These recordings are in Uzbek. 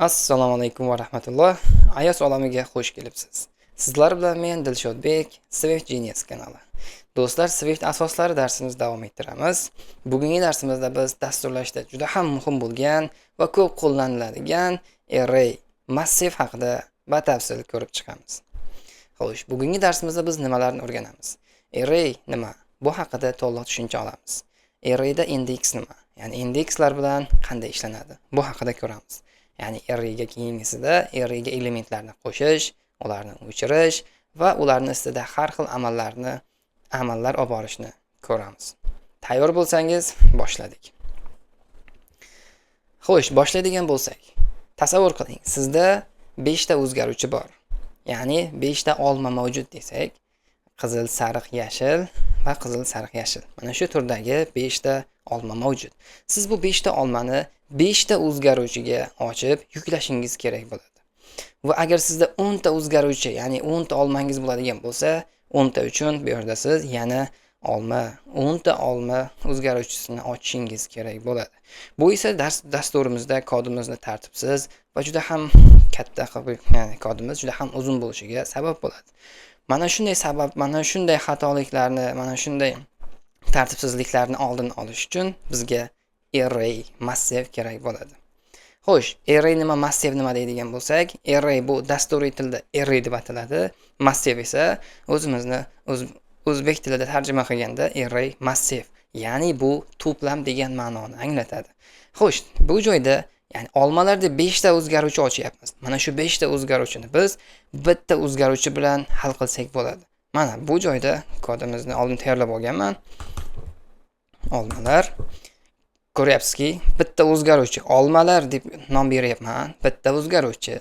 Assalomu alaykum va rahmatulloh. iOS olamiga xush kelibsiz. Sizlar bilan men Dilshodbek, Swift Genius kanali. Do'stlar, Swift asoslari darsimizni davom ettiramiz. Bugungi darsimizda biz dasturlashda juda ham muhim bo'lgan va ko'p qo'llaniladigan array, massive haqida batafsil ko'rib chiqamiz. Xo'sh, bugungi darsimizda biz nimalarni o'rganamiz? Array nima? Bu haqida to'liq tushuncha olamiz. Arrayda index nima? Ya'ni indekslar bilan qanday ishlanadi? Bu haqida ko'ramiz. Ya'ni arrayga keyingisida arrayga elementlarni qo'shish, ularni o'chirish va ularning ustida har xil amallar olib borishni ko'ramiz. Tayyor bo'lsangiz, boshladik. Xo'sh, boshlaydigan bo'lsak, tasavvur qiling, sizda 5 ta o'zgaruvchi bor. Ya'ni 5 ta olma mavjud desak, qizil, sariq, yashil va qizil, sariq, yashil. Mana shu turdagi 5 ta olma mavjud. Siz bu 5 ta olmani 5 ta o'zgaruvchiga ochib yuklashingiz kerak bo'ladi. Va agar sizda 10 ta o'zgaruvchi, ya'ni 10 ta olmangiz bo'ladigan bo'lsa, 10 ta uchun bu yerda siz yana 10 ta olma o'zgaruvchisini ochishingiz kerak bo'ladi. Bu esa dasturimizda kodimizni tartibsiz va juda ham katta ya'ni kodimiz juda ham uzun bo'lishiga sabab bo'ladi. Mana shunday xatoliklarni, mana shunday tartibsizliklarni oldini olish uchun bizga array, massive kerak bo'ladi. Xo'sh, array nima, massive nima deydigan bo'lsak, array bu dasturiy tilda array deb ataladi, massive esa o'zimizni o'zbek tilida tarjima qilganda array massive, ya'ni bu to'plam degan ma'noni anglatadi. Xo'sh, bu joyda ya'ni olmalarda 5 ta o'zgaruvchi ochyapmiz. Mana shu 5 ta o'zgaruvchini biz bitta o'zgaruvchi bilan hal qilsak bo'ladi. Mana bu joyda kodimizni oldin tayyorlab olganman. Olmalar. Ko'ryapsizki, bitta o'zgaruvchi, olmalar deb nom beryapman, bitta o'zgaruvchi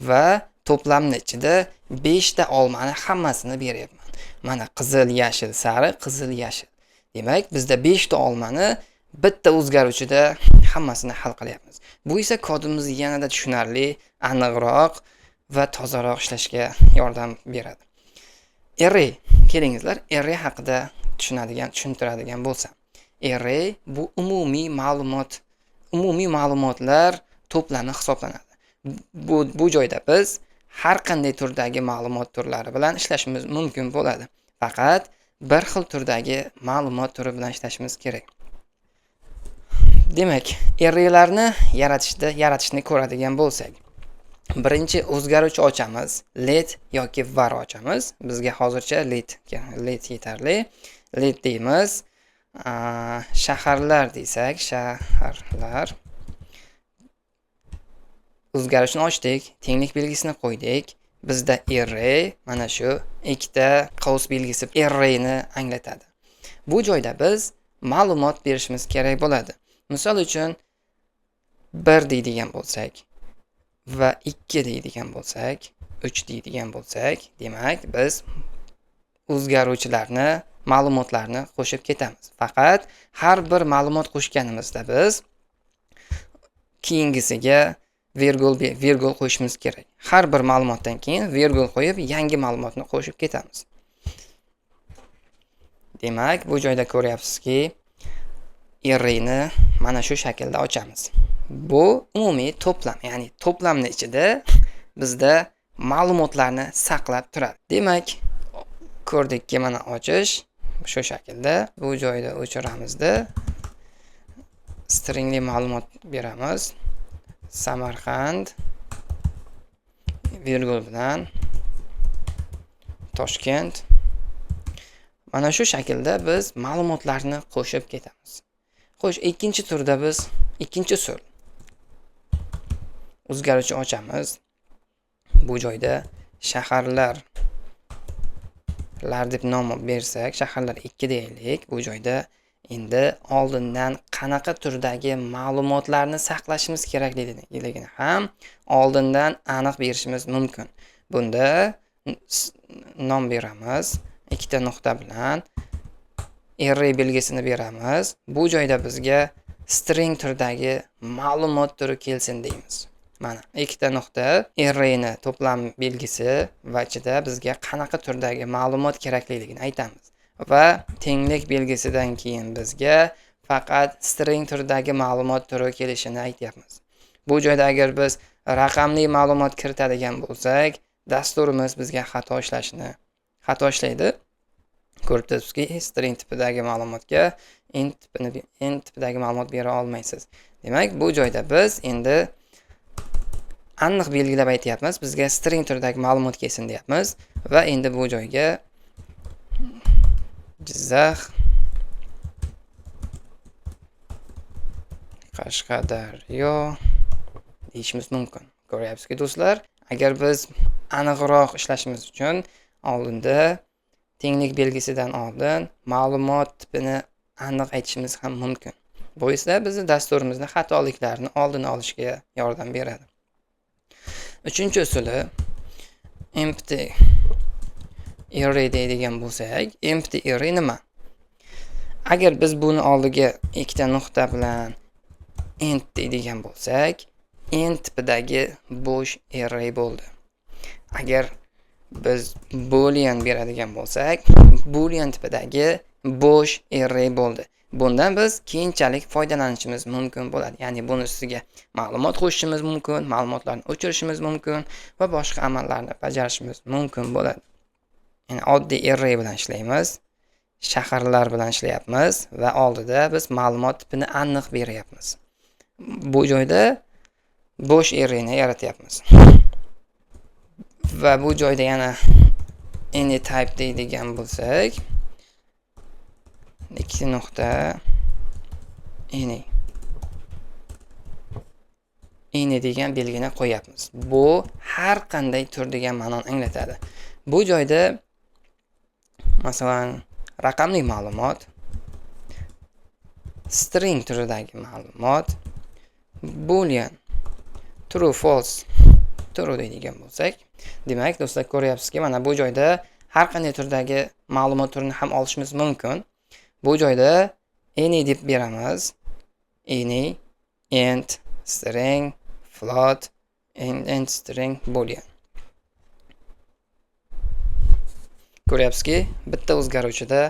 va to'plamning ichida 5 ta olmani hammasini beryapman. Mana qizil, yashil, sariq, qizil, yashil. Demak, bizda 5 ta olmani bitta o'zgaruvchida hammasini hal qilyapmiz. Bu esa kodimizni yanada tushunarli, aniqroq va tozaroq ishlashga yordam beradi. Array, kelingizlar, array haqida tushuntiradigan bo'lsam. Array bu umumiy ma'lumotlar to'plami hisoblanadi. Bu joyda biz har qanday turdagi ma'lumot turlari bilan ishlashimiz mumkin bo'ladi. Faqat bir xil turdagi ma'lumot turi bilan ishlashimiz kerak. Demak, arraylarni yaratishni ko'radigan bo'lsak, birinchi o'zgaruvchi ochamiz, let yoki var ochamiz. Bizga hozircha let yetarli. Let deymiz. Shaharlar desak, shaharlar o'zgarishni ochdik, tenglik belgisini qo'ydik. Bizda array mana shu ikkita qavs belgisi arrayni anglatadi. Bu joyda biz ma'lumot berishimiz kerak bo'ladi. Misol uchun 1 deydigan bo'lsak va 2 deydigan bo'lsak, 3 deydigan bo'lsak, demak biz o'zgaruvchilarni, ma'lumotlarni qo'shib ketamiz. Faqat har bir ma'lumot qo'shganimizda biz keyingisiga virgul qo'yishimiz kerak. Har bir ma'lumotdan keyin virgul qo'yib, yangi ma'lumotni qo'shib ketamiz. Demak, bu joyda ko'ryapsizki, arrayni mana shu shaklda ochamiz. Bu umumiy to'plam, ya'ni to'plamning ichida bizda ma'lumotlarni saqlab turadi. Demak, ko'rdikki, mana ochish shu shaklda. Bu joyda o'chiramizda stringli ma'lumot beramiz. Samarqand virgul bilan Toshkent. Mana shu shaklda biz ma'lumotlarni qo'shib ketamiz. Xo'sh, ikkinchi turda biz ikkinchi usul o'zgaruvchi ochamiz. Bu joyda shaharlar deb nom bersak, shaharlar 2 deylik. Bu joyda endi oldindan qanaqa turdagi ma'lumotlarni saqlashimiz kerakligini ham oldindan aniq berishimiz mumkin. Bunda nom beramiz, 2 ta nuqta bilan array belgisini beramiz. Bu joyda bizga string turdagi ma'lumot turi kelsin deymiz. Mana 2 ta nuqta arrayni to'plam belgisi va ichida bizga qanaqa turdagi ma'lumot kerakligini aytamiz. Va tenglik belgisidan keyin bizga faqat string turdagi ma'lumot turi kelishini aytyapmiz. Bu joyda agar biz raqamli ma'lumot kiritadigan bo'lsak, dasturimiz bizga xato ishlaydi. Ko'rib turibsizki, string tipidagi ma'lumotga int tipidagi ma'lumot bera olmaysiz. Demak, bu joyda biz endi aniq belgilab aytyapmiz. Bizga string turidagi ma'lumot kelsin deyapmiz va endi bu joyga Jizzax, Qashqadaryo deyishimiz mumkin. Ko'ryapsizki do'stlar, agar biz aniqroq ishlashimiz uchun oldinda tenglik belgisidan oldin ma'lumot tipini aniq aytishimiz ham mumkin. Bu esa bizni dasturimizda xatoliklarni oldini olishga yordam beradi. Uchinchi usuli empty array deydigan bo'lsak, empty array nima? Agar biz buni oldiga ikkita nuqta bilan int deydigan bo'lsak, int tipidagi bo'sh array bo'ldi. Agar biz boolean beradigan bo'lsak, boolean tipidagi bo'sh array bo'ldi. Bundan biz keyinchalik foydalanishimiz mumkin bo'ladi. Ya'ni buni ustiga ma'lumot qo'shishimiz mumkin, ma'lumotlarni o'chirishimiz mumkin va boshqa amallarni bajarishimiz mumkin bo'ladi. Ya'ni oddiy array bilan ishlaymiz, shaharlar bilan ishlayapmiz va oldida biz ma'lumot tipini aniq beryapmiz. Bu joyda bo'sh arrayni yaratyapmiz. Va bu joyda yana anyType deydigan bo'lsak, ikkita nuqta any degan belgini qo'yapmiz. Bu har qanday tur degan ma'noni anglatadi. Bu joyda masalan raqamli ma'lumot, string turidagi ma'lumot, boolean, true false true deydigan bo'lsak, demak do'stlar ko'ryapsizki, mana bu joyda har qanday turdagi ma'lumot turini ham olishimiz mumkin. Bu joyda any deb beramiz. Any, int, string, float, int string, boolean. Ko'ryapsizki, bitta o'zgaruvchida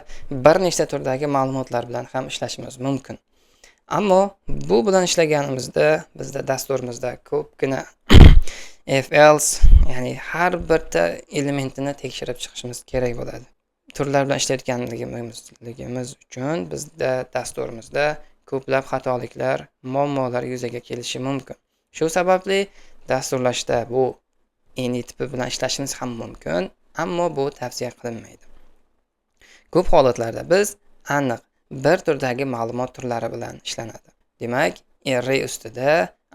bir nechta turdagi ma'lumotlar bilan ham ishlashimiz mumkin. Ammo bu bilan ishlaganimizda bizda dasturimizda ko'pgina if else, ya'ni har bitta elementini tekshirib chiqishimiz kerak bo'ladi. Turlar bilan ishlayotganligimiz uchun bizda dasturimizda ko'plab xatoliklar, muammolar yuzaga kelishi mumkin. Shu sababli dasturlashda bu any tipi bilan ishlashimiz ham mumkin, ammo bu tavsiya qilinmaydi. Ko'p holatlarda biz aniq bir turdagi ma'lumot turlari bilan ishlanadi. Demak, array ustida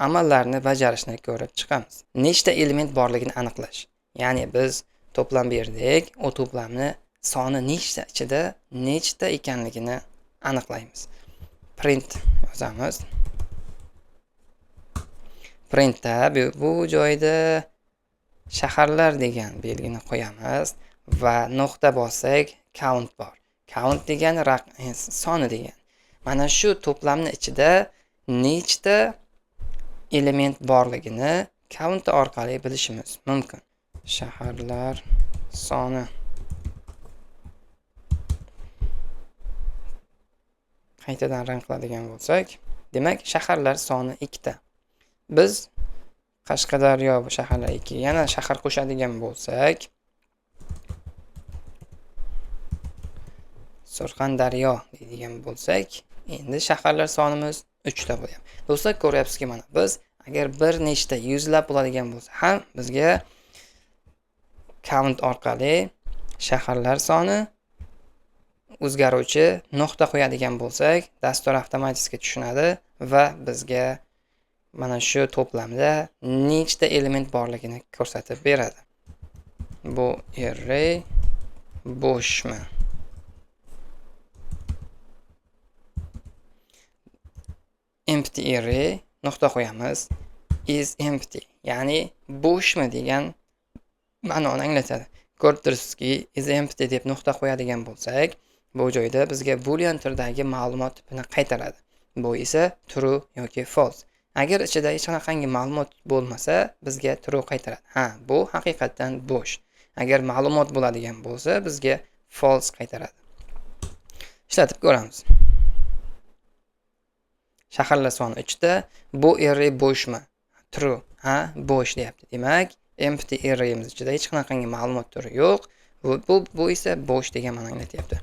amallarni bajarishni ko'rib chiqamiz. Nechta element borligini aniqlash. Ya'ni biz to'plam berdik, u to'plamni soni nechta ichida nechta ekanligini aniqlaymiz. Print yozamiz. Printda bu joyda shaharlar degan belgini qo'yamiz va nuqta bossak count bor. Count degan soni degan. Mana shu to'plamni ichida nechta element borligini count orqali bilishimiz mumkin. Shaharlar soni. Qaytadan rang qiladigan bo'lsak, demak shaharlar soni 2 ta. Biz Qashqadaryo bu shaharlar 2, yana shahar qo'shadigan bo'lsak, Surxondaryo deydigan bo'lsak, endi shaharlar sonimiz 3 ta bo'lyapti. Do'stlar ko'ryapsizki, mana biz agar bir nechta yuzlab bo'ladigan bo'lsa ham bizga count orqali shaharlar soni o'zgaruvchi nuqta qo'yadigan bo'lsak, dastur avtomatik tushunadi va bizga mana shu to'plamda nechta element borligini ko'rsatib beradi. Bu array bo'shmi? Empty array nuqta qo'yamiz. Is empty, ya'ni bo'shmi degan ma'noni anglatadi. Ko'rib turibsizki, is empty deb nuqta qo'yadigan bo'lsak, bu joyda bizga boolean turdagi ma'lumot tipini qaytaradi. Bu esa true yoki false. Agar ichida hech qanday ma'lumot bo'lmasa, bizga true qaytaradi. Bu haqiqatan bo'sh. Agar ma'lumot bo'ladigan bo'lsa, bizga false qaytaradi. Ishlatib ko'ramiz. Shaharlar soni 3 ta. Bu array bo'shmi? true. Ha, bo'sh deyapti. Demak, empty arrayimiz ichida hech qanaqangi ma'lumot turi yo'q. Bu esa bo'sh degan ma'noni anglatyapti.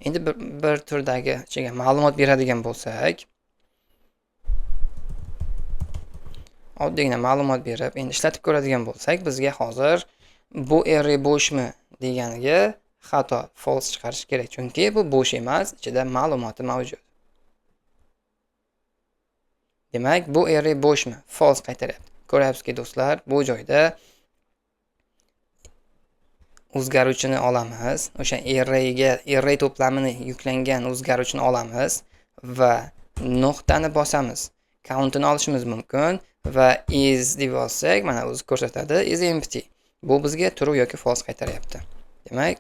Endi bir turdagi ichiga ma'lumot beradigan bo'lsak, oddiygina ma'lumot berib, endi ishlatib ko'radigan bo'lsak, bizga hozir bu array bo'shmi deganiga xato false chiqarish kerak, chunki bu bo'sh emas, ichida ma'lumoti mavjud. Demak, bu array bo'shmi? False qaytaryapti. Ko'ryapsizki do'stlar, bu joyda o'zgaruvchini olamiz. O'sha array to'plamini yuklangan o'zgaruvchini olamiz va nuqtani bosamiz. Countini olishimiz mumkin va is deb olsak, mana o'zi ko'rsatadi, is empty. Bu bizga true yoki false qaytaryapti. Demak,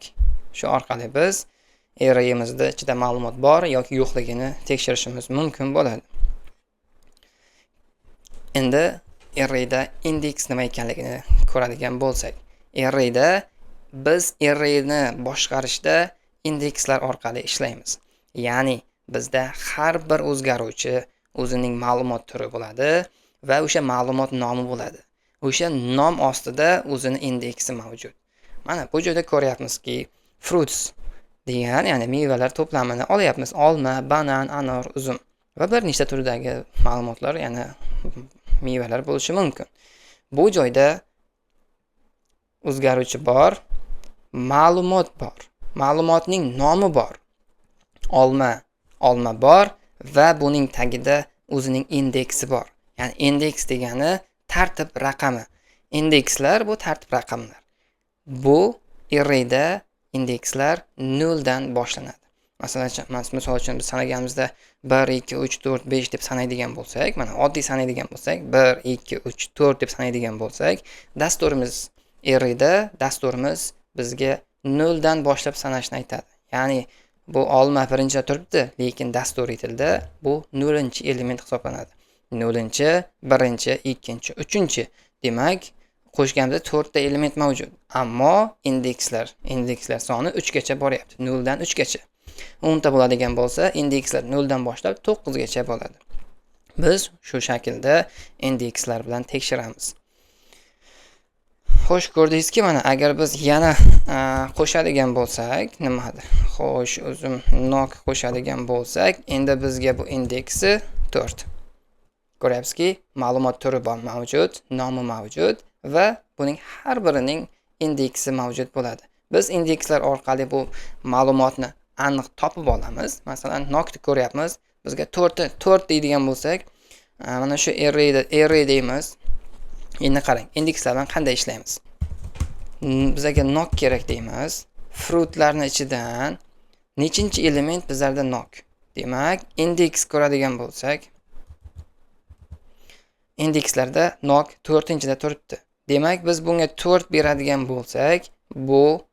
shu orqali biz arrayimizda ichida ma'lumot bor yoki yo'qligini tekshirishimiz mumkin bo'ladi. Endi arrayda index nima ekanligini ko'radigan bo'lsak, arrayda biz arrayni boshqarishda indekslar orqali ishlaymiz. Ya'ni bizda har bir o'zgaruvchi o'zining ma'lumot turi bo'ladi va o'sha ma'lumot nomi bo'ladi. O'sha nom ostida o'zini indeksi mavjud. Mana bu joyda ko'ryapmizki, fruits degan, ya'ni mevalar to'plamini olyapmiz. Olma, banan, anor, uzum va bir nechta turdagi ma'lumotlar, ya'ni mevalar bo'lishi mumkin. Bu joyda o'zgaruvchi bor, ma'lumot bor, ma'lumotning nomi bor. Olma bor va buning tagida o'zining indeksi bor. Ya'ni indeks degani tartib raqami. Indekslar bu tartib raqamlar. Bu arrayda indekslar 0 dan boshlanadi. Misol uchun biz sanaganimizda 1, 2, 3, 4, 5 deb sanaydigan bo'lsak, mana oddiy sanaydigan bo'lsak, 1, 2, 3, 4 deb sanaydigan bo'lsak, dasturimiz bizga 0 dan boshlab sanashni aytadi. Ya'ni bu olma birinchida turibdi, lekin dasturiy tilda bu 0-element hisoblanadi. 0-chi, 1-chi, 2-chi, 3-chi. Demak, qo'shganimizda 4 ta element mavjud. Ammo indekslar soni 3 gacha boryapti. 0 dan 3 gacha. 10 ta bo'ladigan bo'lsa, indekslar 0 dan boshlab 9 gacha bo'ladi. Biz shu shaklda indekslar bilan tekshiramiz. Xo'sh, ko'rdingizki, mana agar biz yana qo'shadigan bo'lsak, nimadir? Xo'sh, o'zim nok qo'shadigan bo'lsak, endi bizga bu indeksi 4. Ko'ryapsizki, ma'lumot turi bor mavjud, nomi mavjud va buning har birining indeksi mavjud bo'ladi. Biz indekslar orqali bu ma'lumotni aniq topib olamiz. Masalan, nokni ko'ryapmiz. Bizga 4 deydigan bo'lsak, mana shu array deymiz. Endi qarang, indekslar bilan qanday ishlaymiz? Bizga nok kerak deymiz. Fruitlarning ichidan nechinchi element bizlarda nok? Demak, indeks ko'radigan bo'lsak, indekslarda nok 4-da turibdi. Demak, biz bunga 4 beradigan bo'lsak, bu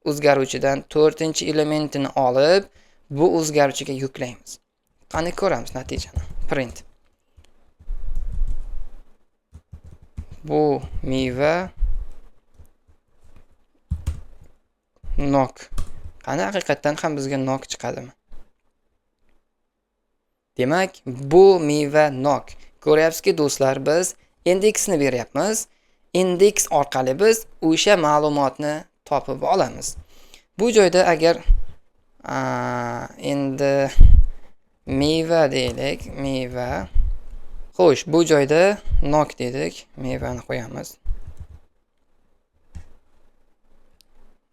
o'zgaruvchidan 4-elementini olib, bu o'zgaruvchiga yuklaymiz. Qani ko'ramiz natijani. Print. Bu meva nok. Qani haqiqatan ham bizga nok chiqadimi? Demak, bu meva nok. Ko'ryapsizki do'stlar, biz indeksni beryapmiz. Indeks orqali biz o'sha ma'lumotni topib olamiz. Bu joyda agar endi meva deylik, meva. Xo'sh, bu joyda nok dedik, mevani qo'yamiz.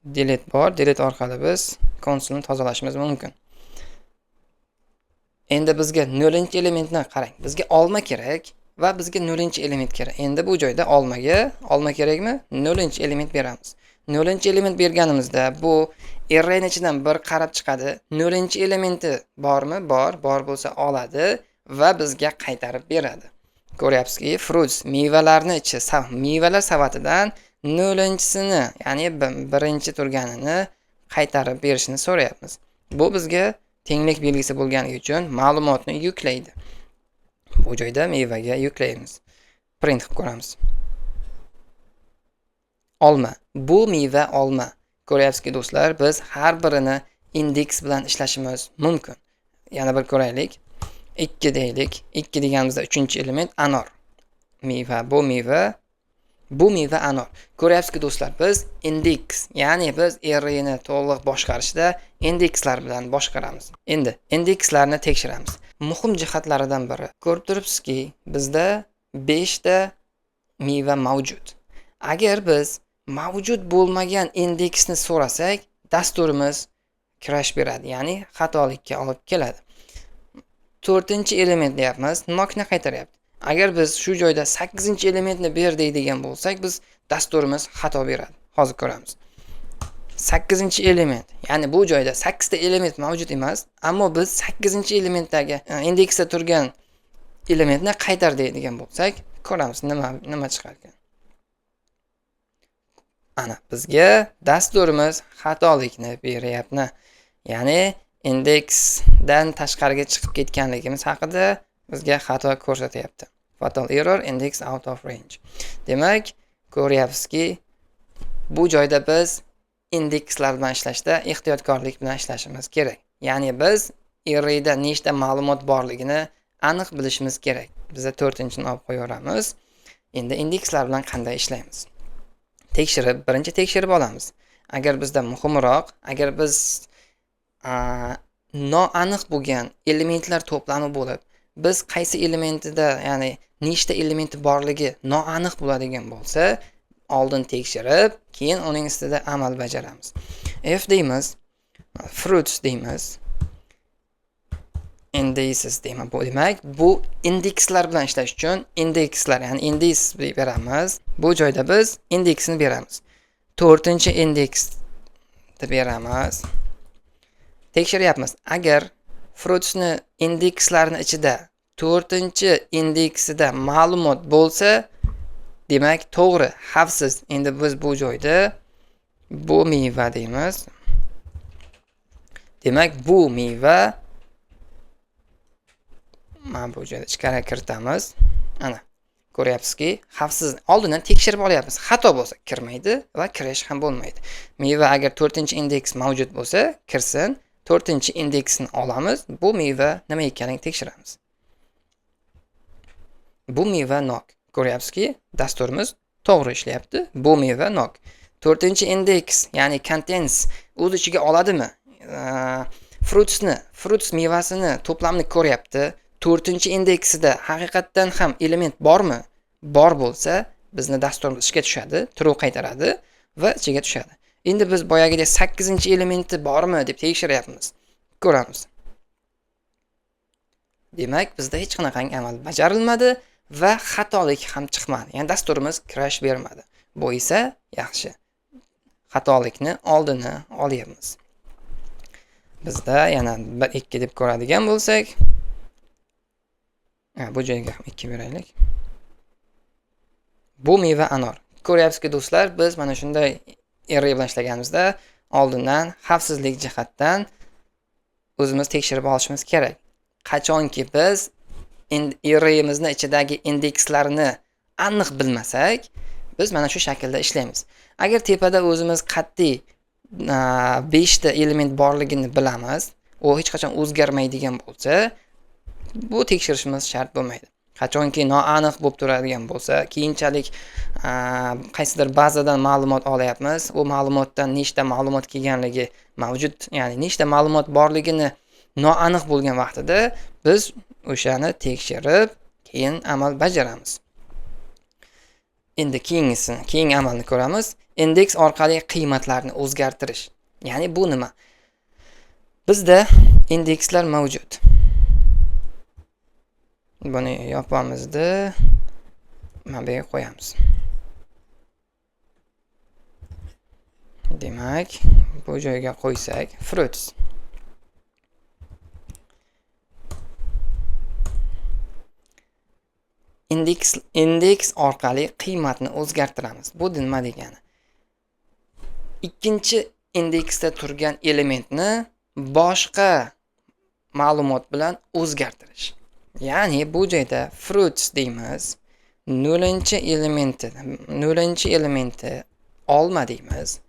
Delete bor, delete orqali biz konsolni tozalashimiz mumkin. Endi bizga 0-elementni qarang. Bizga olma kerak va bizga 0-element kerak. Endi bu joyda olma kerakmi? 0-element beramiz. 0-element berganimizda bu arrayning ichidan bir qarab chiqadi. 0-elementi bormi? Bor bo'lsa oladi va bizga qaytarib beradi. Ko'ryapsizki, fruits mevalarning ichi, mevalar savatidan 0-sini, ya'ni birinchi turganini qaytarib berishni so'rayapmiz. Bu bizga tenglik belgisi bo'lgani uchun ma'lumotni yuklaydi. Bu joyda mevaga yuklaymiz. Print qilib ko'ramiz. Olma. Bu meva olma. Ko'ryapsizki do'stlar, biz har birini indeks bilan ishlashimiz mumkin. Yana bir ko'raylik. 2 deylik. 2 deganimizda 3-element anor. bu meva anor. Ko'ryapsizki do'stlar, biz indeks, ya'ni biz arrayni to'liq boshqarishda indekslar bilan boshqaramiz. Endi indekslarni tekshiramiz. Muhim jihatlaridan biri, ko'rib turibsizki, bizda 5 ta meva mavjud. Agar biz mavjud bo'lmagan indeksni so'rasak, dasturimiz crash beradi, ya'ni xatolikka olib keladi. 4-element deyapmiz, nokni qaytaryapti. Agar biz shu joyda 8-elementni ber deydigan bo'lsak, biz dasturimiz xato beradi. Hozir ko'ramiz. 8-element, ya'ni bu joyda 8 ta element mavjud emas, ammo biz 8-elementdagi indeksda turgan elementni qaytar deydigan bo'lsak, ko'ramiz nima chiqar ekan. Ana bizga dasturimiz xatolikni beryapti. Ya'ni indeksdan tashqariga chiqib ketganligimiz haqida bizga xato ko'rsatyapti. Fatal error, index out of range. Demak, ko'ryapsizki, bu joyda biz indekslar bilan ishlashda ehtiyotkorlik bilan ishlashimiz kerak. Ya'ni biz arrayda nechta ma'lumot borligini aniq bilishimiz kerak. Biza 4-ni olib qo'yaveramiz. Endi indekslar bilan qanday ishlaymiz? Birinchi tekshirib olamiz. Agar bizda muhimroq, agar biz noaniq bo'lgan elementlar to'plami bo'lib, biz qaysi elementida, ya'ni nechta elementi borligi noaniq bo'ladigan bo'lsa, oldin tekshirib, keyin uning ustida amal bajaramiz. F deymiz, fruits deymiz, indices deymiz. Bu demak, bu indekslar bilan ishlash uchun indekslar, ya'ni indeks beramiz. Bu joyda biz indeksni beramiz. 4-indeks deb beramiz. Tekshiryapmiz. Agar fruitsni indekslarini ichida 4-indeksida ma'lumot bo'lsa, demak to'g'ri, xavfsiz. Endi biz bu joyda bu meva deymiz. Demak, bu meva mana bu joyda ichkariga kiritamiz. Ana, ko'ryapsizki, xavfsiz. Oldindan tekshirib olyapmiz. Xato bo'lsa kirmaydi va kirish ham bo'lmaydi. Meva agar 4-indeks mavjud bo'lsa, kirsin. 4-indeksni olamiz. Bu meva nima ekanligini tekshiramiz. Bu meva nok. Ko'ryapsizki, dasturimiz to'g'ri ishlayapti. Bu meva nok. 4-indeks, ya'ni contents o'z ichiga oladimi? Fruits mevasini to'plamini ko'ryapti. 4-indeksida haqiqatdan ham element bormi? Bor bo'lsa, bizni dasturimiz ishga tushadi, true qaytaradi va ichiga tushadi. Endi biz boyagidek 8-elementi bormi deb tekshiryapmiz. Ko'ramiz. Demak, bizda hech qanaqangi amal bajarilmadi va xatolik ham chiqmadi. Ya'ni dasturimiz crash bermadi. Bu esa yaxshi. Xatolikni oldini olyapmiz. Bizda yana 1-2 deb ko'radigan bo'lsak, bu joyga ham 2 beraylik. Bu meva anor. Ko'ryapsizki do'stlar, biz mana shunday array bilan ishlaganimizda oldindan xavfsizlik jihatdan o'zimiz tekshirib olishimiz kerak. Qachonki biz arrayimizni ichidagi indekslarini aniq bilmasak, biz mana shu shaklda ishlaymiz. Agar tepada o'zimiz qat'iy 5 ta element borligini bilamiz, u hech qachon o'zgarmaydigan bo'lsa, bu tekshirishimiz shart bo'lmaydi. Qachonki noaniq bo'lib turadigan bo'lsa, keyinchalik qaysidir bazadan ma'lumot olyapmiz, u ma'lumotdan nechta ma'lumot kelganligi mavjud, ya'ni nechta ma'lumot borligini noaniq bo'lgan vaqtida biz o'shani tekshirib, keyin amal bajaramiz. Endi keyingi amalni ko'ramiz. Indeks orqali qiymatlarni o'zgartirish. Ya'ni bu nima? Bizda indekslar mavjud. Buni yopamizda mana bu yerga qo'yamiz. Demak, bu joyga qo'ysak, fruits. Indeks orqali qiymatni o'zgartiramiz. Bu nima degani? Ikkinchi indeksda turgan elementni boshqa ma'lumot bilan o'zgartirish. Ya'ni bu joyda fruits deymiz. 0-elementi olma deymiz.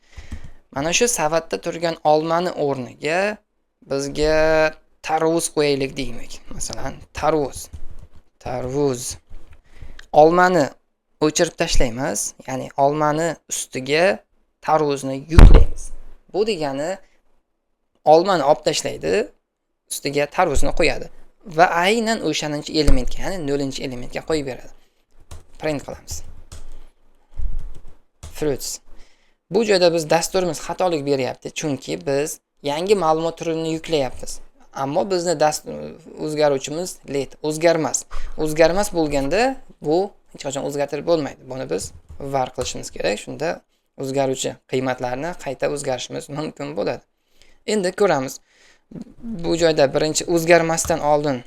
Mana shu savatda turgan olmani o'rniga bizga tarvuz qo'yaylik deylik. Masalan, tarvuz. olmani o'chirib tashlaymiz, ya'ni olmani ustiga tarvuzni yuklaymiz. Bu degani olmani olib tashlaydi, ustiga tarvuzni qo'yadi va aynan o'shaninchi elementga, ya'ni 0-elementga qo'yib beradi. Print qilamiz. Fruits. Bu joyda biz dasturimiz xatolik beryapti, chunki biz yangi ma'lumot turini yuklayapmiz. Ammo bizni o'zgaruvchimiz let o'zgarmas. O'zgarmas bo'lganda bu hech qachon o'zgartirib bo'lmaydi. Buni biz var qilishimiz kerak. Shunda o'zgaruvchi qiymatlarni qayta o'zgarishimiz mumkin bo'ladi. Endi ko'ramiz. Bu joyda birinchi o'zgarmasdan oldin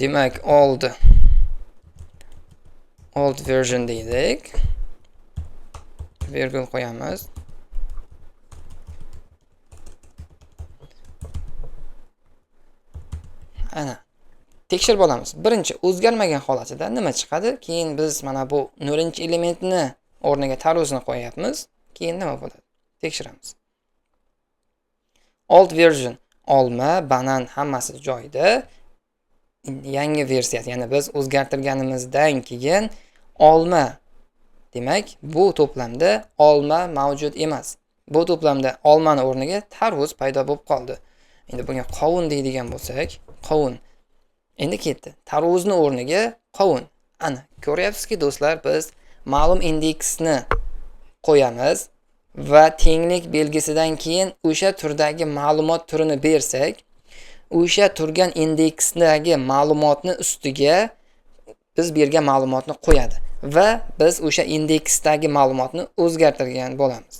demak old version deydik. Virgul qo'yamiz. Ana. Tekshirib olamiz. Birinchi o'zgarmagan holatida nima chiqadi? Keyin biz mana bu 0-elementni o'rniga tarvuzni qo'yapmiz. Keyin nima bo'ladi? Tekshiramiz. Old version olma, banan hammasi joyida. Yangi versiyasi, ya'ni biz o'zgartirganimizdan keyin olma. Demak, bu to'plamda olma mavjud emas. Bu to'plamda olmani o'rniga tarvuz paydo bo'lib qoldi. Endi bunga qovun deydigan bo'lsak, qovun. Endi ketdi. Tarvuzni o'rniga qovun. Ana, ko'ryapsizki do'stlar, biz ma'lum indeksni qo'yamiz va tenglik belgisidan keyin o'sha turdagi ma'lumot turini bersak, o'sha turgan indeksdagi ma'lumotni ustiga biz bergan ma'lumotni qo'yadi va biz o'sha indeksdagi ma'lumotni o'zgartirgan bo'lamiz.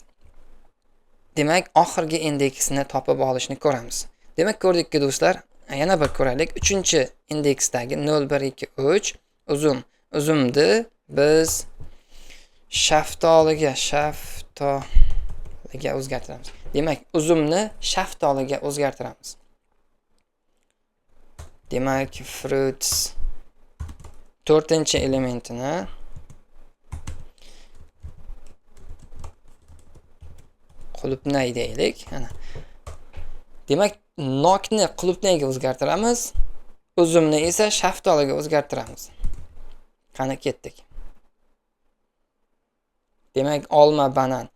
Demak, oxirgi indeksni topib olishni ko'ramiz. Demak, ko'rdikki do'stlar, yana bir ko'raylik. 3-indeksdagi 0, 1, 2, 3 uzumni biz shaftoliga o'zgartiramiz. Demak, uzumni shaftoliga o'zgartiramiz. Demak, fruits 4-elementini qulupnay deylik. Ana. Demak, nokni qulupnayga o'zgartiramiz, uzumni esa shaftoliga o'zgartiramiz. Qani ketdik. Demak, olma, banan,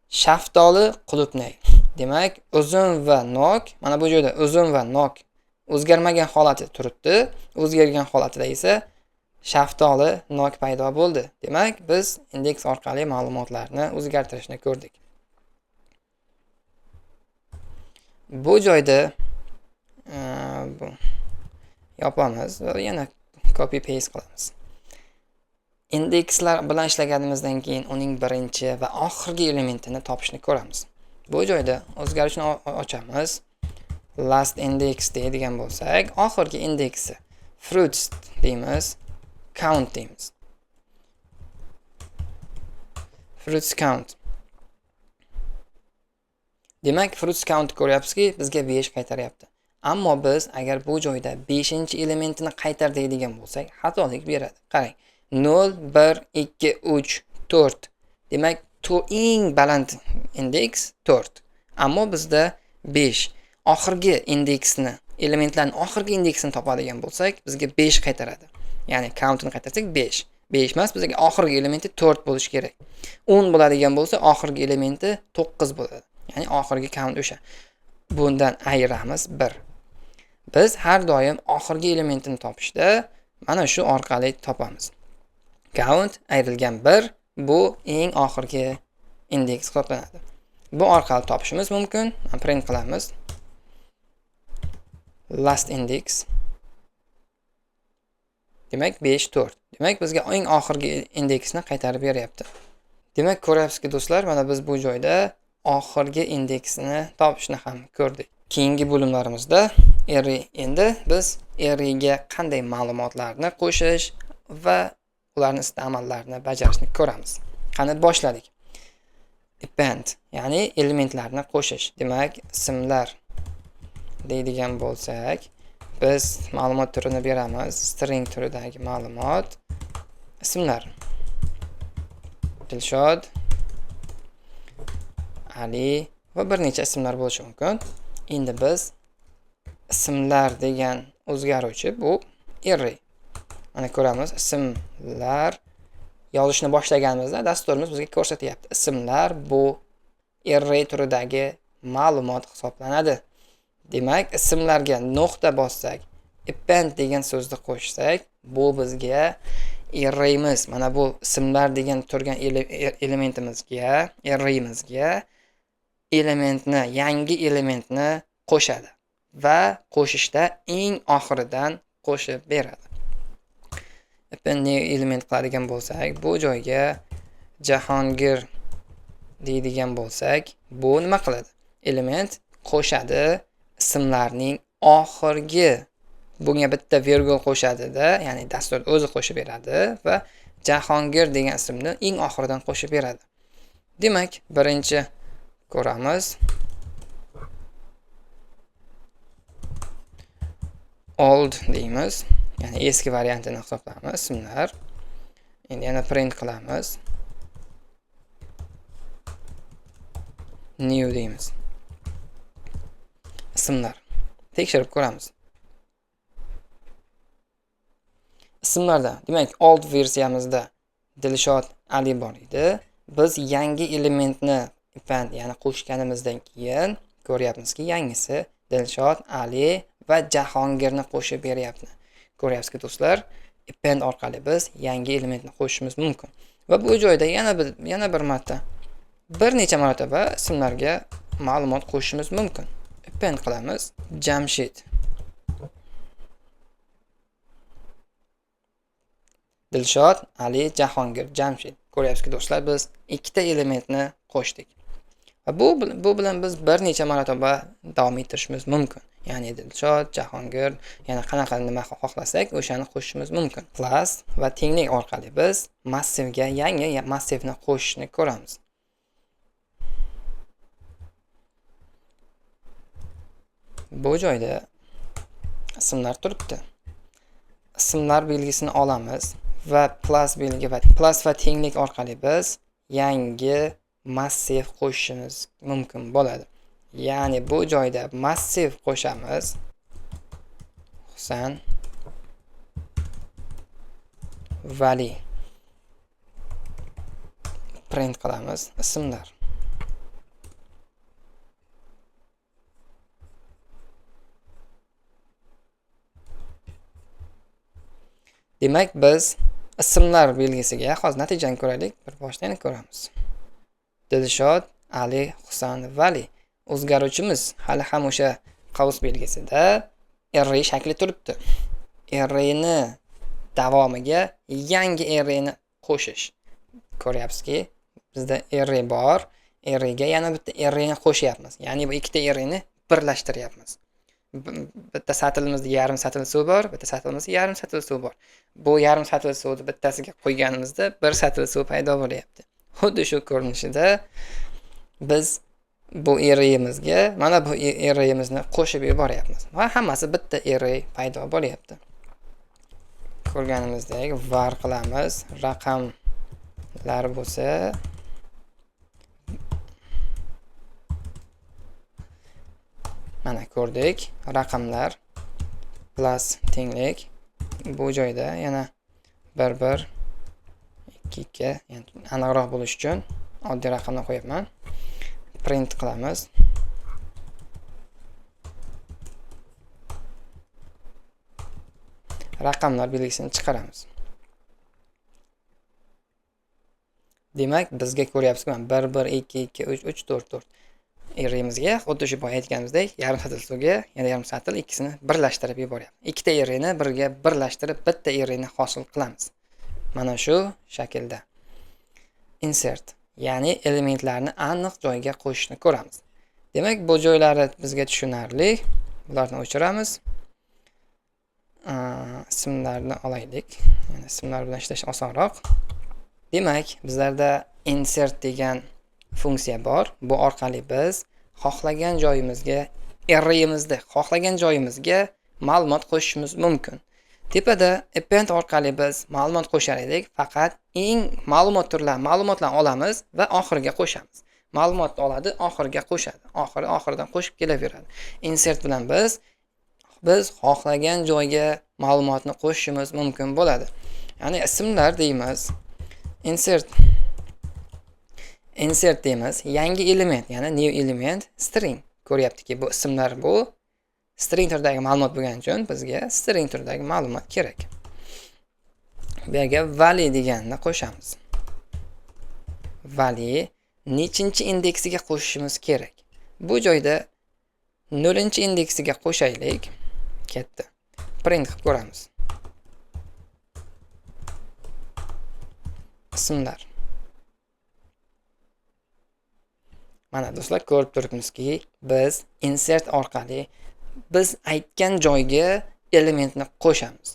shaftoli, qulupnay. Demak, uzum va nok, mana bu joyda uzum va nok o'zgarmagan holati turibdi. O'zgargan holatida esa shaftoli, nok paydo bo'ldi. Demak, biz indeks orqali ma'lumotlarni o'zgartirishni ko'rdik. Bu joyda yopamiz va yana copy paste qilamiz. Indekslar bilan ishlaganimizdan keyin uning birinchi va oxirgi elementini topishni ko'ramiz. Bu joyda o'zgarishni ochamiz. Last index deydigan bo'lsak, oxirgi indeksi fruits deymiz, count deymiz. Fruits count. Demak, fruits count ko'ryapsizki, bizga 5 qaytaryapti. Ammo biz agar bu joyda 5-elementini qaytar deydigan bo'lsak, xatolik beradi. Qarang. 0, 1, 2, 3, 4. Demak, eng baland indeks 4. Ammo bizda 5. Oxirgi indeksni, elementlarning oxirgi indeksini topadigan bo'lsak, bizga 5 qaytaradi. Ya'ni countni qaytarsak 5. 5 emas, bizga oxirgi elementi 4 bo'lishi kerak. 10 bo'ladigan bo'lsa, oxirgi elementi 9 bo'ladi. Ya'ni oxirgi count o'sha. Bundan ayiramiz 1. Biz har doim oxirgi elementini topishda mana shu orqali topamiz. Count ayrilgan 1 bu eng oxirgi indeks hisoblanadi. Bu orqali topishimiz mumkin. Print qilamiz. Last index. Demak 5, 4. Demak bizga eng oxirgi indeksni qaytarib beryapti. Demak, ko'ryapsizki do'stlar, mana biz bu joyda oxirgi indeksini topishni ham ko'rdik. Keyingi bo'limlarimizda endi biz arrayga qanday ma'lumotlarni qo'shish va ularning iste'mollarini bajarishni ko'ramiz. Qani boshladik. Append, ya'ni elementlarni qo'shish. Demak, ismlar deydigan bo'lsak, biz ma'lumot turini beramiz. String turidagi ma'lumot, ismlar. Dilshod, Ali va bir necha ismlar bo'lishi mumkin. Endi biz ismlar degan o'zgaruvchi bu array. Mana ko'ramiz, ismlar yozishni boshlaganimizda dasturimiz bizga ko'rsatyapti. Ismlar bu array turidagi ma'lumot hisoblanadi. Demak, ismlarga nuqta bossak, append degan so'zni qo'shsak, bu bizga arrayimiz, mana bu ismlar degan turgan elementimizga, arraymizga yangi elementni qo'shadi va qo'shishda eng oxiridan qo'shib beradi. Append element qiladigan bo'lsak, bu joyga Jahongir deydigan bo'lsak, bu nima qiladi? Element qo'shadi ismlarning oxirgi, bunga bitta virgul qo'shadi-da, ya'ni dastur o'zi qo'shib beradi va Jahongir degan ismni eng oxiridan qo'shib beradi. Demak, birinchi ko'ramiz. Old deymiz, ya'ni eski variantini hisoblaymiz ismlar. Endi yana print qilamiz. New deymiz. Ismlar. Tekshirib ko'ramiz. Ismlarda, demak, old versiyamizda Dilshod Ali bor edi. Biz yangi elementni append, ya'ni qo'shganimizdan keyin ko'ryapmizki, yangisi Dilshod Ali va Jahongirni qo'shib beryapti. Ko'ryapsizki do'stlar, append orqali biz yangi elementni qo'shishimiz mumkin. Va bu joyda yana bir marta, bir necha marotaba ismlarga ma'lumot qo'shishimiz mumkin. Append qilamiz. Jamshid. Dilshod, Ali, Jahongir, Jamshid. Ko'ryapsizki do'stlar, biz ikkita elementni qo'shdik. Va bu bilan biz bir necha marotaba davom ettirishimiz mumkin. Ya'ni Dilshod, Jahongir, yana qanaqa nima xohlasak, o'shani qo'shishimiz mumkin. Plus va tenglik orqali biz massivga yangi massivni qo'shishni ko'ramiz. Bu joyda ismlar turibdi. Ismlar belgisini olamiz va plus belgi va plus va tenglik orqali biz yangi massiv qo'shishimiz mumkin bo'ladi. Ya'ni bu joyda massiv qo'shamiz. Husan Vali. Print qilamiz. Ismlar. Demak, biz ismlar belgisiga hozir natijani ko'raylik. Bir boshdan ko'ramiz. Dilshod, Ali, Husan, Vali. O'zgaruvchimiz hali ham o'sha qavs belgisida array shakli turibdi. Arrayni davomiga yangi arrayni qo'shish. Ko'ryapsizki, bizda array bor. Arrayga yana bitta arrayni qo'shyapmiz. Ya'ni bu ikkita arrayni birlashtiryapmiz. Bitta satrimizda yarim satr suv bor, bitta satrimizda yarim satr suv bor. Bu yarim satr suvni bittasiga qo'yganimizda bir satr suv paydo bo'lyapti. Xuddi shu ko'rinishida biz bu arrayimizga mana bu arrayimizni qo'shib yuboryapmiz. Va hammasi bitta array paydo bo'lyapti. Ko'rganimizdek var qilamiz. Raqamlar bo'lsa mana ko'rdik. Raqamlar plus tenglik. Bu joyda yana 1 1 2 2, ya'ni aniqroq bo'lish uchun oddiy raqamni qo'yapman. Print qilamiz. Raqamlar belgisini chiqaramiz. Demak, bizga ko'ryapsizki, 1 1 2 2 3 3 4 4 arraymizga xuddi shu boya aytganimizdek yarim satr suvga yana yarim satr ikkisini birlashtirib yuboryapmiz. Ikkita arrayni birga birlashtirib bitta arrayni hosil qilamiz. Mana shu shaklda. Insert, ya'ni elementlarni aniq joyga qo'shishni ko'ramiz. Demak, bu joylari bizga tushunarli. Bularni o'chiramiz. Ismlarni olaylik. Ya'ni ismlar bilan ishlash osonroq. Demak, bizlarda insert degan funksiya bor. Bu orqali biz xohlagan joyimizga, arrayimizda xohlagan joyimizga ma'lumot qo'shishimiz mumkin. Tepada append orqali biz ma'lumot qo'shar edik, faqat eng ma'lumotlarni olamiz va oxiriga qo'shamiz. Ma'lumotni oladi, oxiriga qo'shadi. Oxiridan qo'shib kelaveradi. Insert bilan biz xohlagan joyga ma'lumotni qo'shishimiz mumkin bo'ladi. Ya'ni ismlar deymiz. Insert deymiz. Yangi element, ya'ni new element string. Ko'ryaptiki, bu ismlar bu string turdagi ma'lumot bo'lgani uchun bizga string turdagi ma'lumot kerak. Bu yerga value deganni qo'shamiz. Value nechinchi indeksiga qo'shishimiz kerak. Bu joyda 0-indeksiga qo'shaylik. Ketdi. Print qilib ko'ramiz. Ismlar. Mana do'stlar, ko'rib turibmizki, biz insert orqali biz aytgan joyga elementni qo'shamiz.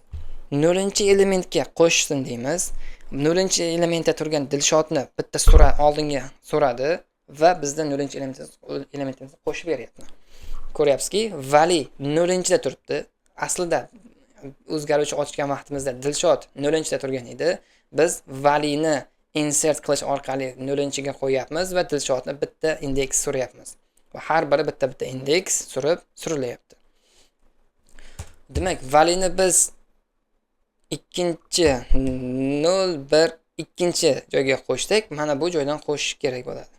0-elementga qo'shsin deymiz. 0-elementda turgan Dilshodni bitta oldinga so'radi va bizda 0-elementimizni qo'shib beryapti. Ko'ryapsizki, value 0-da turibdi. Aslida o'zgaruvchi ochgan vaqtimizda Dilshod 0-da turgan edi. Biz valueni insert qilish orqali 0-ga qo'yapmiz va Dilshodni bitta indeks so'rayapmiz. Va har biri bitta indeks surilyapti. Demak, valueni biz ikkinchi joyga qo'shdik. Mana bu joydan qo'shish kerak bo'ladi.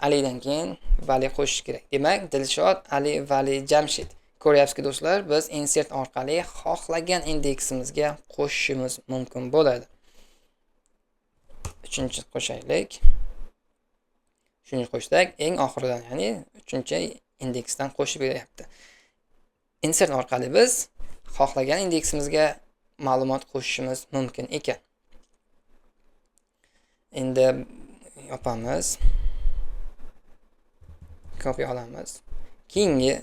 Alidan keyin value qo'shish kerak. Demak, Dilshod, Ali, Vali, Jamshid. Ko'ryapsizki do'stlar, biz insert orqali xohlagan indeksimizga qo'shishimiz mumkin bo'ladi. 3-chi qo'shaylik. 3-chi qo'shdik, eng oxiridan, ya'ni 3-indeksdan qo'shib beryapti. Insert orqali biz xohlagan indeksimizga ma'lumot qo'shishimiz mumkin ekan. Endi yopamiz. Kopya olamiz. Keyingi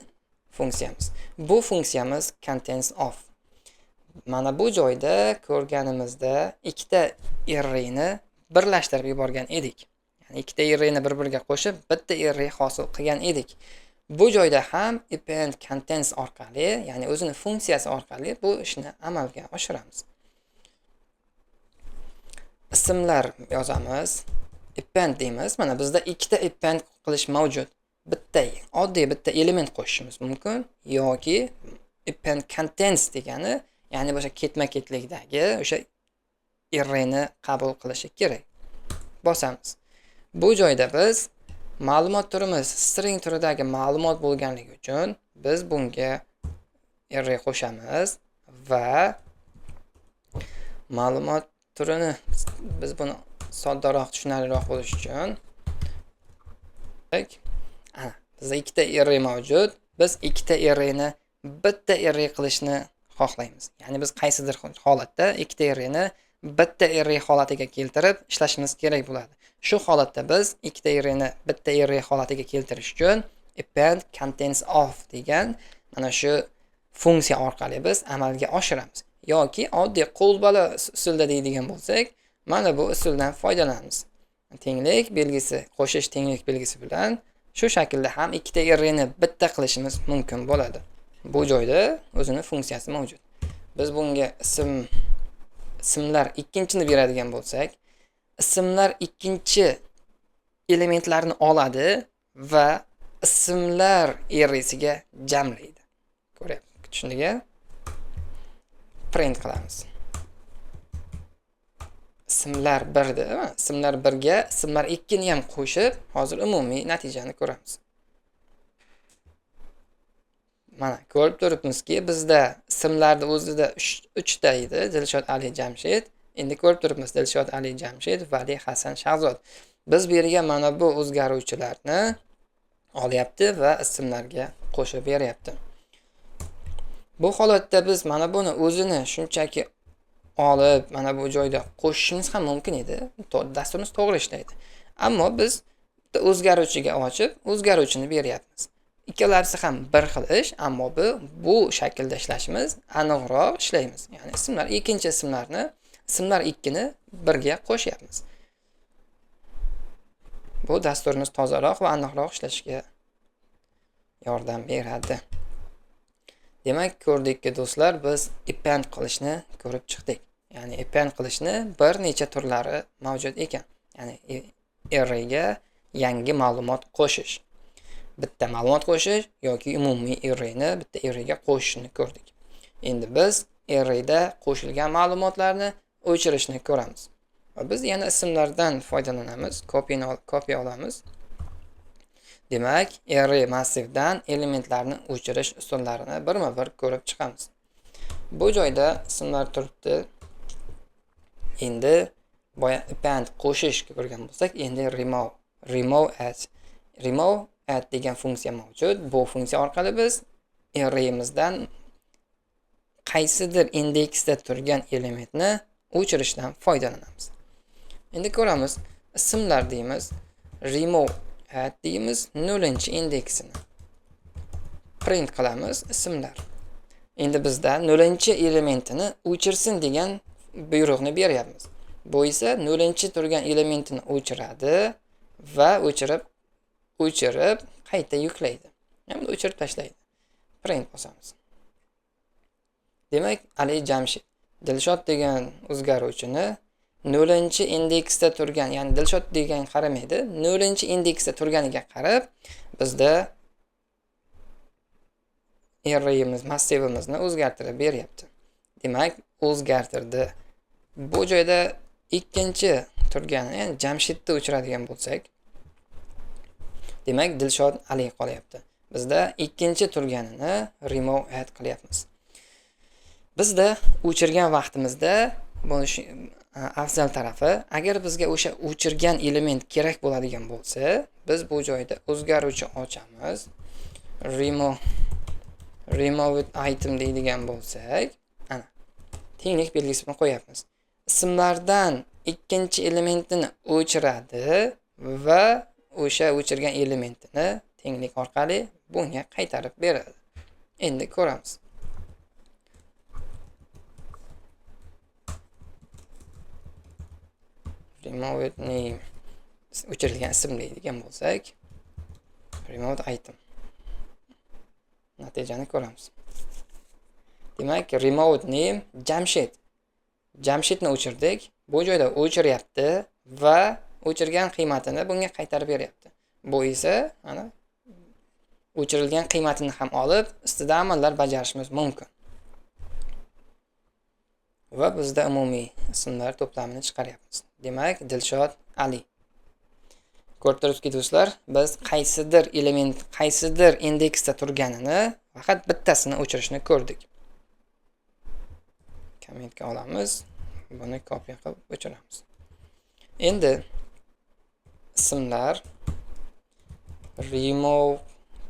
funksiyamiz. Bu funksiyamiz contents of. Mana bu joyda ko'rganimizda ikkita arrayni birlashtirib yuborgan edik. Ya'ni ikkita arrayni bir-biriga qo'shib, bitta array hosil qilgan edik. Bu joyda ham append contents orqali, ya'ni o'zini funksiyasi orqali bu ishni amalga oshiramiz. Ismlar yozamiz. Append deymiz. Mana bizda ikkita append qilish mavjud. Oddiy bitta element qo'shishimiz mumkin yoki append contents degani, ya'ni o'sha ketma-ketlikdagi o'sha arrayni qabul qilishi kerak. Bosamiz. Bu joyda biz ma'lumot turimiz string turidagi ma'lumot bo'lganligi uchun biz bunga array qo'shamiz va ma'lumot turini biz buni soddaroq, tushunarliroq bo'lish uchun bizda ikkita array mavjud. Biz ikkita arrayni bitta array qilishni xohlaymiz. Ya'ni biz qaysidir holatda ikkita arrayni bitta array holatiga keltirib ishlashimiz kerak bo'ladi. Shu holatda biz ikkita arrayni bitta array holatiga keltirish uchun append contents of degan mana shu funksiya orqali biz amalga oshiramiz. Yoki oddiy qo'lbola usulda deydigan bo'lsak, mana bu usuldan foydalanamiz. Tenglik belgisi, qo'shish tenglik belgisi bilan shu shaklda ham ikkita arrayni bitta qilishimiz mumkin bo'ladi. Bu joyda o'zini funksiyasi mavjud. Biz bunga ismlar ikkinchini beradigan bo'lsak, ismlar ikkinchi elementlarni oladi va ismlar arraysiga jamlaydi. Ko'ryapsiz, tushundiga? Print qilamiz. Ismlar 1 da, ismlar 1 ga ismlar 2 ni ham qo'shib, hozir umumiy natijani ko'ramiz. Mana ko'rib turibmizki, bizda ismlarda o'zida 3 ta edi. Dilshod, Ali, Jamshid. Endi ko'rib turibmiz Dilshod, Ali, Jamshid, Vali, Hasan, Shahzod. Biz bergan mana bu o'zgaruvchilarni olyapti va ismlarga qo'shib beryapti. Bu holatda biz mana buni o'zini shunchaki olib, mana bu joyda qo'shishimiz ham mumkin edi. Dasturimiz to'g'ri ishlaydi. Ammo biz o'zgaruvchiga ochib, o'zgaruvchini beryapmiz. Ikkalasi ham bir xil ish, ammo bu shaklda ishlashimiz aniqroq ishlaymiz. Ya'ni ikkinchi ismlarni, ismlar 2 ni birga qo'shyapmiz. Bu dasturimiz tozaroq va aniqroq ishlashiga yordam beradi. Demak, ko'rdikki do'stlar, biz append qilishni ko'rib chiqdik. Ya'ni append qilishni bir necha turlari mavjud ekan. Ya'ni arrayga yangi ma'lumot qo'shish. Bitta ma'lumot qo'shish yoki umumiy arrayni bitta arrayga qo'shishni ko'rdik. Endi biz arrayda qo'shilgan ma'lumotlarni o'chirishni ko'ramiz. Va biz yana ismlardan foydalanamiz, kopiya olamiz. Demak, array massivdan elementlarni o'chirish usullarini birma-bir ko'rib chiqamiz. Bu joyda ismlar turibdi. Endi boya append qo'shish ko'rgan bo'lsak, endi remove add degan funksiya mavjud. Bu funksiya orqali biz arrayimizdan qaysidir indeksda turgan elementni o'chirishdan foydalanamiz. Endi ko'ramiz, ismlar deymiz, remove add deymiz, 0-indeksini print qilamiz ismlar. Endi bizda 0-elementini o'chirsin degan buyruqni beryapmiz. Bu esa 0-turgan elementini o'chiradi va o'chirib qayta yuklaydi. Ya'ni o'chirib tashlaydi. Print bosamiz. Demak, Ali Jamshid Dilshod degan o'zgaruvchini 0-indeksda turgan, ya'ni Dilshod degan qaramaydi, 0-indeksda turganiga qarab bizda arrayimiz, massivimizni o'zgartirib beryapti. Demak, o'zgartirdi. Bu joyda ikkinchi turgani, ya'ni Jamshidni o'chiradigan bo'lsak, demak Dilshod Ali qolyapti. Bizda ikkinchi turganini remove add qilyapmiz. Bizda o'chirgan vaqtimizda bu afzal tarafi, agar bizga o'sha o'chirgan element kerak bo'ladigan bo'lsa, biz bu joyda o'zgaruvchi ochamiz. Remove item deydigan bo'lsak, ana tenglik belgisini qo'yapmiz. Ismlardan ikkinchi elementini o'chiradi va o'sha o'chirgan elementini tenglik orqali bunga qaytarib beradi. Endi ko'ramiz. Remove name o'chirilgan ism deydigan bo'lsak, remove item natijani ko'ramiz. Demak, remove name Jamshidni o'chirdik. Bu joyda o'chiryapti va o'chirgan qiymatini bunga qaytarib beryapti. Bu esa ana o'chirilgan qiymatini ham olib, ustida amallar bajarishimiz mumkin. Va bizda umumiy ismlar to'plamini chiqaryapmiz. Demak, Dilshod Ali. Ko'rib turibsizki do'stlar, biz qaysidir indeksda turganini faqat bittasini o'chirishni ko'rdik. Kommentga olamiz, buni kopiya qilib o'chiramiz. Endi ismlar remove,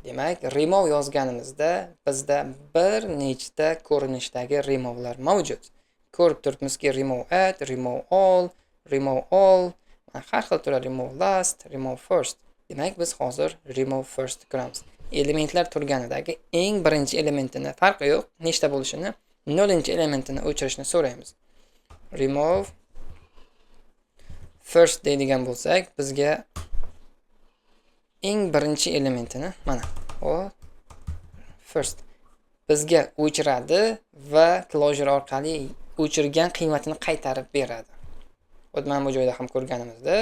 demak, remove yozganimizda bizda bir nechta ko'rinishdagi removelar mavjud. Ko'rib turibmizki, remove add, remove all, har xil turli remove last, remove first. Demak, biz hozir remove first ko'ramiz. Elementlar turganidagi eng birinchi elementini, farqi yo'q, nechta bo'lishini, 0-elementini o'chirishni so'raymiz. Remove first deydigan bo'lsak, bizga eng birinchi elementini, mana, o first bizga o'chiradi va closure orqali o'chirgan qiymatini qaytarib beradi. Mana bu joyda ham ko'rganimizda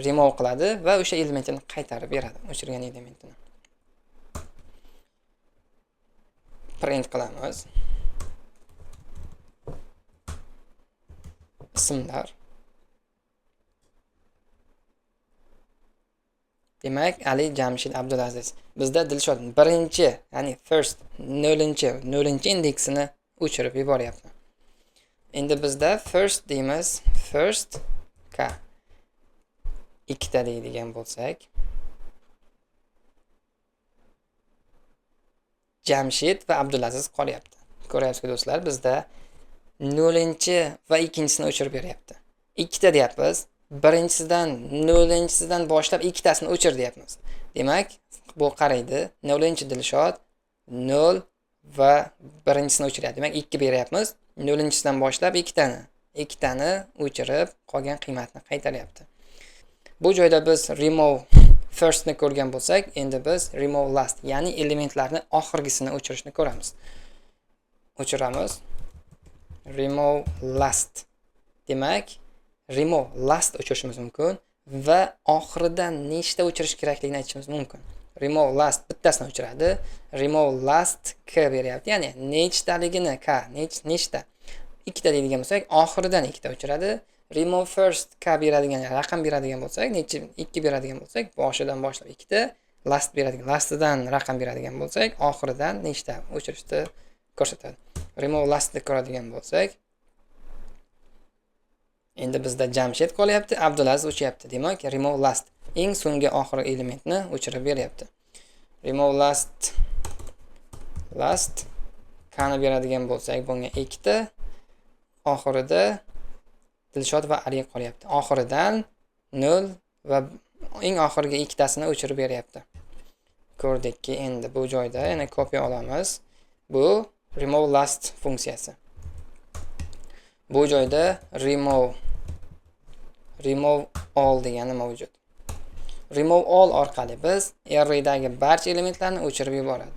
remove qiladi va o'sha elementini qaytarib beradi, o'chirgan elementini. Print qilamiz. Ismlar. Demak, Ali Jamshid Abdulaziz. Bizda Dilshod birinchi, ya'ni first 0-indeksini o'chirib yuboryapti. Endi bizda first deymiz, first ka ikkita deydigan bo'lsak, Jamshid va Abdulaziz qolyapti. Ko'ryapsizki do'stlar, bizda 0 va ikkinchisini o'chirib beryapti. Ikkita deyapmiz. Birinchisidan boshlab ikkitasini o'chir deyapmiz. Demak, bu qaraydi, 0-Dilshod 0 va birinchisini o'chiradi. Demak, 2 beryapmiz. 0-dan boshlab ikkitani o'chirib, qolgan qiymatni qaytaryapti. Bu joyda biz remove first ni ko'rgan bo'lsak, endi biz remove last, ya'ni elementlarni oxirgisini o'chirishni ko'ramiz. O'chiramiz. Remove last. Demak, remove last o'chirishimiz mumkin va oxiridan nechta o'chirish kerakligini aytishimiz mumkin. remove last bittasini o'chiradi. Remove last k beryapti. Ya'ni nechtaligini k, nechta ikkita deydigan bo'lsak, oxiridan ikkita o'chiradi. Remove first k beradigan, raqam beradigan bo'lsak, necha 2 beradigan bo'lsak, boshidan boshlab ikkita, last beradigan, lastidan raqam beradigan bo'lsak, oxiridan nechta o'chirishni ko'rsatadi. Remove lastni ko'radigan bo'lsak, endi bizda Jamshid qolyapti, Abdulaziz o'chyapti. Demak, remove last eng so'nggi oxirgi elementni o'chirib beryapti. Remove last kani beradigan bo'lsak, bunga ikkita, oxirida Dilshod va Ali qolyapti. Oxiridan 0 va eng oxirgi ikkitasini o'chirib beryapti. Ko'rdikki, endi bu joyda yana kopiya olamiz. Bu remove last funksiyasi. Bu joyda remove all degani mavjud. Remove all orqali biz arraydagi barcha elementlarni o'chirib yuboradi.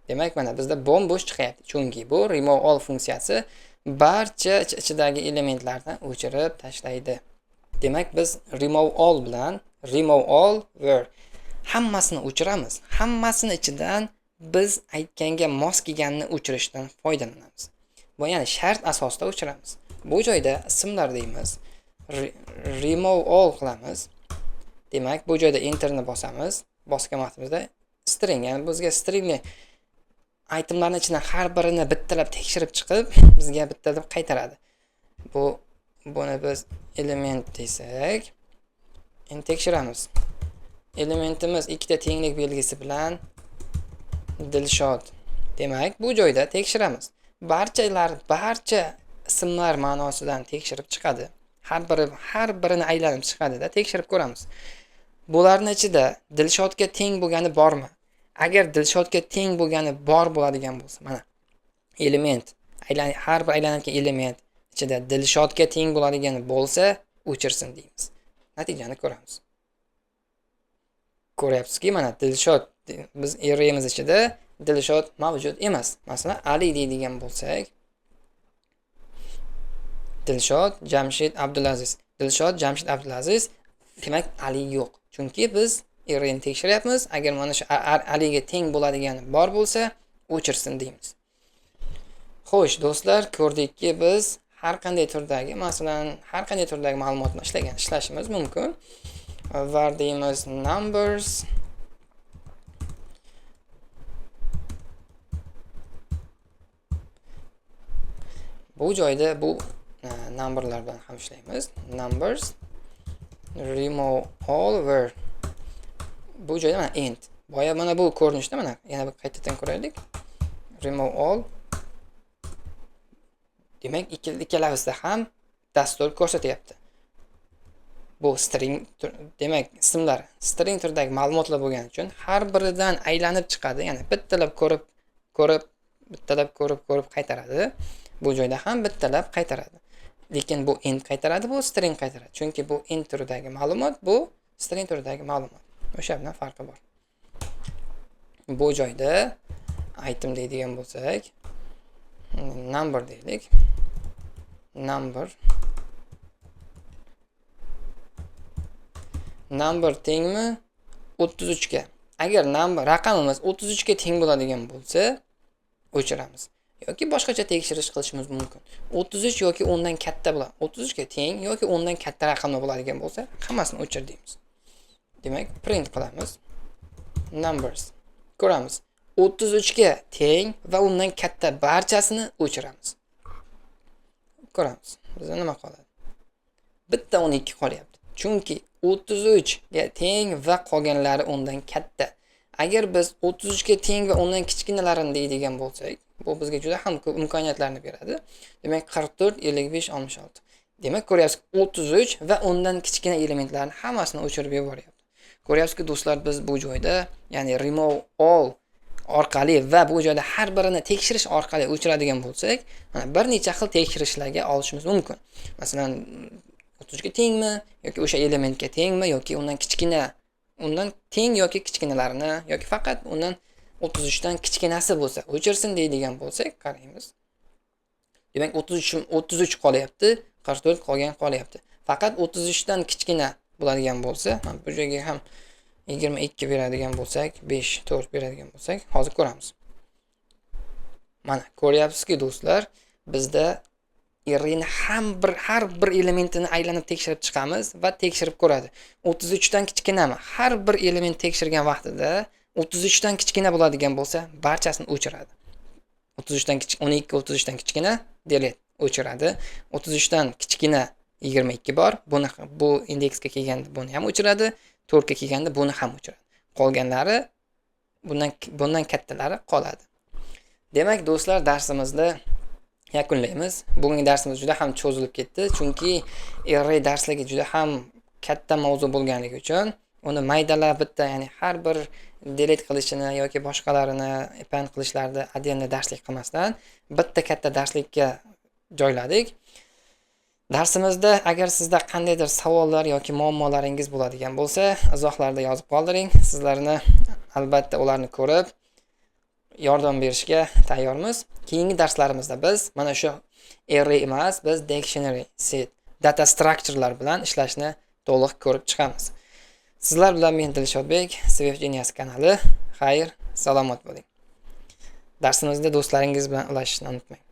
Demak, mana bizda bo'sh chiqyapti. Chunki bu remove all funksiyasi barcha ichidagi elementlarni o'chirib tashlaydi. Demak, biz remove all bilan remove all where hammasini o'chiramiz. Hammasini ichidan biz aytganga mos kelganini o'chirishdan foydalanamiz. Bu ya'ni shart asosida o'chiramiz. Bu joyda ismlar deymiz. Remove all qilamiz. Demak, bu joyda enterni bosamiz. Bosgan vaqtimizda string, ya'ni bizga stringni itemlarning ichidan har birini bittalab tekshirib chiqib, bizga bittalab qaytaradi. Buni biz element desak, endi tekshiramiz. Elementimiz ikkita tenglik belgisi bilan Dilshod. Demak, bu joyda tekshiramiz. Barcha ismlar ma'nosidan tekshirib chiqadi. Har birini aylanib chiqadi-da, tekshirib ko'ramiz. Bularning ichida Dilshodga teng bo'lgani bormi? Agar Dilshodga teng bo'lgani bor bo'ladigan bo'lsa, mana element, har bir aylanayotgan element ichida Dilshodga teng bo'ladigani bo'lsa, o'chirsin deymiz. Natijani ko'ramiz. Ko'ryapsizki, mana Dilshod, biz arrayimiz ichida Dilshod mavjud emas. Masalan, Ali deydigan bo'lsak, Dilshod, Jamshid, Abdulaziz. Dilshod, Jamshid, Abdulaziz, demak Ali yo'q. Chunki biz arrayni tekshiryapmiz. Agar mana shu Aliga teng bo'ladigani bor bo'lsa, o'chirsin deymiz. Xo'sh, do'stlar, ko'rdikki, biz har qanday turdagi ma'lumotni ishlashimiz mumkin. Var deymiz numbers bu joyda bu numberlar bilan ham ishlaymiz. Numbers remove all where bu joyda mana int. Boya mana bu ko'rinishda, mana yana bir qaytadan ko'raylik. Remove all. Demak, ikkalasida ham dastur ko'rsatyapti. Bu string, demak, ismlar string turdagi ma'lumotlar bo'lgani uchun har biridan aylanib chiqadi. Ya'ni bittalab ko'rib qaytaradi. Bu joyda ham bittalab qaytaradi. Lekin bu int qaytaradi, bu string qaytaradi. Chunki bu int turidagi ma'lumot, bu string turidagi ma'lumot. O'sha bilan farqi bor. Bu joyda item deydigan bo'lsak, number deylik. Number tengmi 33 ga. Agar raqamimiz 33 ga teng bo'ladigan bo'lsa, o'chiramiz. Yoki boshqacha tekshirish qilishimiz mumkin. 33 yoki undan katta bo'ladi. 33 ga teng yoki undan katta raqamlar bo'ladigan bo'lsa, hammasini o'chir deymiz. Demak, print qilamiz. Numbers. Ko'ramiz. 33 ga teng va undan katta barchasini o'chiramiz. Ko'ramiz. Bizda nima qoladi? Bitta 12 qolyapti. Chunki 33 ga teng va qolganlari undan katta. Agar biz 33 ga teng va undan kichkinalarini deydigan bo'lsak, bu bizga juda ham ko'p imkoniyatlarni beradi. Demak, 44, 55, 66. Demak, ko'ryapsiz, 33 va undan kichkina elementlarni hammasini o'chirib yuboryapti. Ko'ryapsizki, do'stlar, biz bu joyda, ya'ni remove all orqali va bu joyda har birini tekshirish orqali o'chiradigan bo'lsak, mana bir necha xil tekshirishlarga olishimiz mumkin. Masalan, 30 ga tengmi yoki o'sha elementga tengmi yoki undan kichkina, undan teng yoki kichkinalarini yoki faqat undan 33 dan kichkinasi bo'lsa o'chirsin deydigan bo'lsak, qaraymiz. Demak, 33 qolyapti, 44 qolyapti. Faqat 33 dan kichkina bo'ladigan bo'lsa, bu joyga ham 22 beradigan bo'lsak, 5, 4 beradigan bo'lsak, hozir ko'ramiz. Mana ko'ryapsizki do'stlar, bizda arrayni har bir elementini aylanib tekshirib chiqamiz va tekshirib ko'radi. 33 dan kichkinami? Har bir element tekshirgan vaqtida 33 dan kichkina bo'ladigan bo'lsa, barchasini o'chiradi. 33 dan kichik 12 33 dan kichkina delete o'chiradi. 33 dan kichkina 22 bor. Bu indeksga kelganda buni ham o'chiradi, 4 ga kelganda buni ham o'chiradi. Qolganlari bundan kattalari qoladi. Demak, do'stlar, darsimizni yakunlaymiz. Bugungi darsimiz juda ham cho'zilib ketdi, chunki array darsligi juda ham katta mavzu bo'lganligi uchun uni maydalab bitta, ya'ni har bir delete qilishini yoki boshqalarini append qilishlarni отдельно darslik qilmasdan bitta katta darslikka joyladik. Darsimizda agar sizda qandaydir savollar yoki muammolaringiz bo'ladigan bo'lsa, izohlarda yozib qoldiring. Sizlarni albatta ularni ko'rib yordam berishga tayyormiz. Keyingi darslarimizda biz mana shu array emas, biz dictionary, set, data structurelar bilan ishlashni to'liq ko'rib chiqamiz. Sizlar bilan men Dilshodbek, Swift Genius kanali. Xayr, salomat bo'ling. Darsimizda do'stlaringiz bilan ulashishni unutmang.